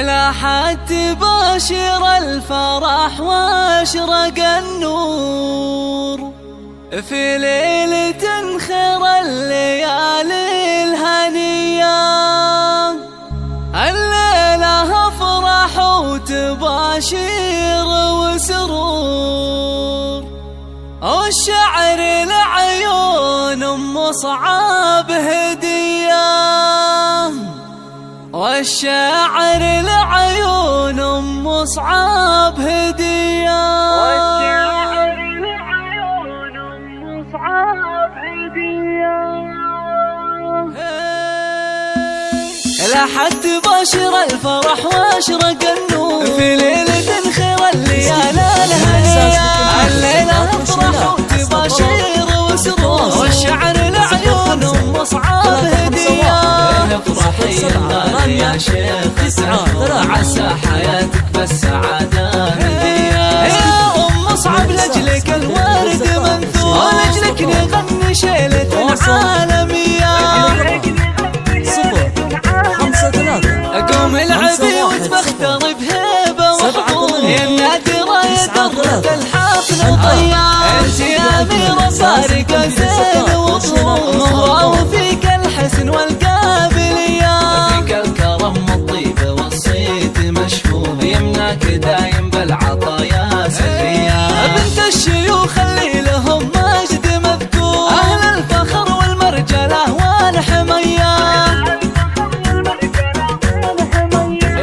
لاحت تباشر الفرح واشرق النور في ليلة خير الليالي الهنية. الليلة افرح وتباشر وسرور، والشعر لعيون مصعب هدية، والشاعر لعيون مصعب هدية، والشاعر لعيون مصعب هدية. لاحت تباشر الفرح واشرق النور في ليلة خير الليالي الهنية. الليلة افرح وتباشر وسرور، والشعر لعيون مصعب هدية. افرحي يا شيخ عسى حياتك بالسعادة هدية. يا مصعب لأجلك الورد منثور، ولأجلك نغني شيلة عالمية. قوم العبي وتبختر بهيبة وحضور، يا النادرة يا درة الحفل وطيار. انت يا أميرة سارقة زين وطول، وفيك الحسن والقابلية، فيك الكرم والطيبة والصيت مشهور، يمناك دايم بالعطايا سخية. بنت الشيوخ اللي لهم مجد مذكور، أهل الفخر والمرجلة والحمية.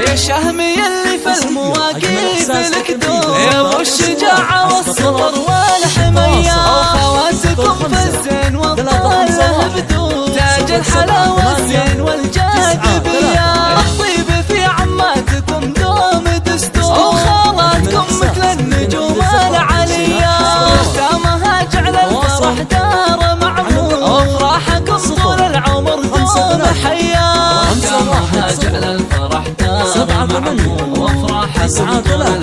يا الشهمي اللي في المواقف لك دور، يا ابو الشجاعة والصبر والحمية. خواتكم في الزين والطالة بدور، تاج الحلاوة الزين والجاذبية. الطيب في عماتكم دوم دستور، وخالاتكم مثل النجوم العلية. ختامها جعل الفرح دار معمور، وافراحكم طول العمر دوم حيا. ختامها جعل الفرح دار معمور، وافراحكم طول